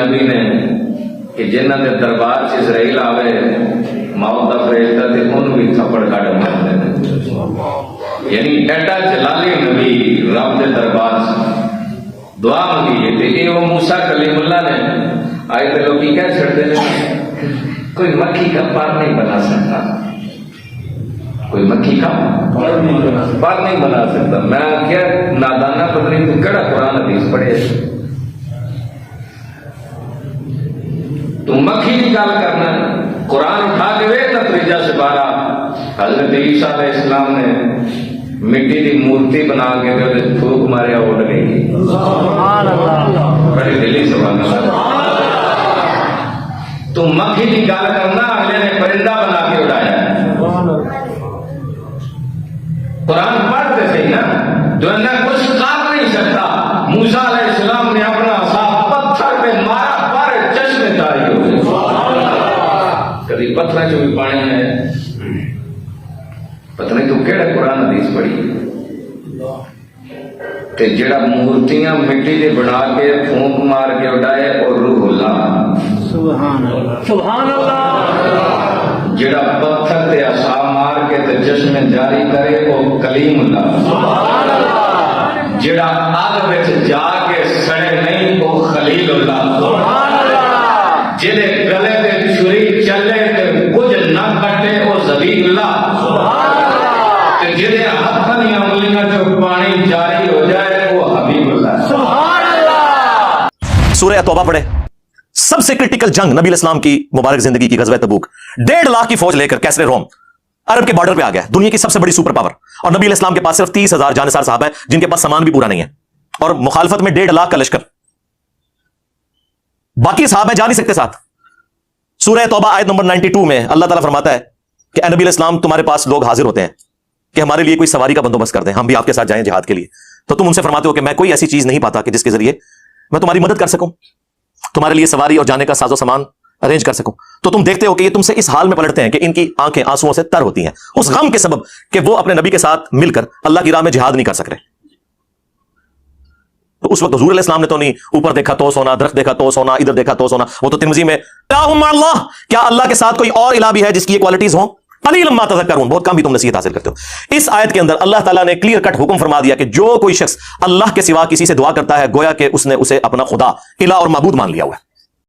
نبی نے کہ جنہاں دے دربار سے اسرائیل آوے موت دا فرشتہ تے انہوں بھی تھپڑ کٹ مارتے ہیں. یعنی ایڈا جلالی نبی رب دے دربار سے دعا منگی تے یہ وہ موسیٰ کلیم اللہ نے آئے تے لوگ کیا چھڑتے ہیں کوئی مکھی کا پر نہیں بنا سکتا, کوئی مکھی کا پر نہیں بنا سکتا. میں کیا نادانہ پتنی تو کڑا قرآن حدیث پڑھے تو مکھی کی گل کرنا قرآن اٹھا کے وے تفریجہ سے بارہ حضرت عیسیٰ علیہ السلام نے مٹی کی مورتی بنا کے پھوک ماریا اڑ گئی. بڑی دلی سبحان اللہ. تو مکھی کی گل کرنا اگلے نے پرندہ بنا کے اڑایا. قرآن پڑھتے تھے نا جو اندر کچھ کر نہیں سکتا. موسیٰ علیہ السلام نے اپنا عصا پتھر پہ مارا پر چشمے تاری ہو گئے. کبھی پتھر جو بھی پانی ہے پتہ نہیں تو کیڑا قرآن حدیث پڑھی تے جڑا مورتیاں مٹی دے بنا کے پھونک مار کے اڑائے اور روح اللہ سبحان اللہ سبحان اللہ. جڑا پتھر تے عصا مار کے تے چشمے جاری کرے وہ کلیم اللہ سبحان اللہ. جڑا آگ وچ جا کے سڑے نہیں وہ خلیل اللہ سبحان اللہ. جڑے گلے تے چھری چلے تے کچھ نہ کٹے وہ ذلیل اللہ سبحان اللہ. تے جڑے ہاتھاں دی انگلیاں چ پانی جاری ہو جائے وہ حبیب اللہ سبحان اللہ. سورہ توبہ پڑھے. سب سے کرٹیکل جنگ نبی علیہ السلام کی مبارک زندگی کی غزوہ تبوک. 1.5 لاکھ کی فوج لے کر کیسر روم عرب کے بارڈر پہ آ گیا, دنیا کی سب سے بڑی سپر پاور, اور نبی علیہ السلام کے پاس صرف 30,000 جانثار صحابہ ہیں جن کے پاس سامان بھی پورا نہیں ہے, اور مخالفت میں 1.5 لاکھ کا لشکر. باقی صحابہ جا نہیں سکتے ساتھ. سورہ توبہ آیت نمبر 92 میں اللہ تعالیٰ فرماتا ہے کہ اے نبی علیہ السلام تمہارے پاس لوگ حاضر ہوتے ہیں کہ ہمارے لیے کوئی سواری کا بندوبست کر دیں, ہم بھی آپ کے ساتھ جائیں جہاد کے لیے. تو تم ان سے فرماتے ہو کہ میں کوئی ایسی چیز نہیں پاتا کہ جس کے ذریعے میں تمہاری مدد کر سکوں, تمہارے لیے سواری اور جانے کا ساز و سامان ارینج کر سکوں. تو تم دیکھتے ہو کہ یہ تم سے اس حال میں پلٹتے ہیں کہ ان کی آنکھیں آنسوؤں سے تر ہوتی ہیں اس غم کے سبب کہ وہ اپنے نبی کے ساتھ مل کر اللہ کی راہ میں جہاد نہیں کر سک رہے. تو اس وقت حضور علیہ السلام نے تو نہیں اوپر دیکھا تو سونا, درخت دیکھا تو سونا, ادھر دیکھا تو سونا. وہ تو ترمذی میں اللہ, کیا اللہ کے ساتھ کوئی اور الہ بھی ہے جس کی یہ کوالٹیز ہوں؟ قلیلا ما تذکرون, بہت کم بھی تم نصیحت حاصل کرتے ہو. اس آیت کے اندر اللہ تعالیٰ نے کلیئر کٹ حکم فرما دیا کہ جو کوئی شخص اللہ کے سوا کسی سے دعا کرتا ہے گویا کہ اس نے اسے اپنا خدا الہ اور معبود مان لیا ہوا ہے.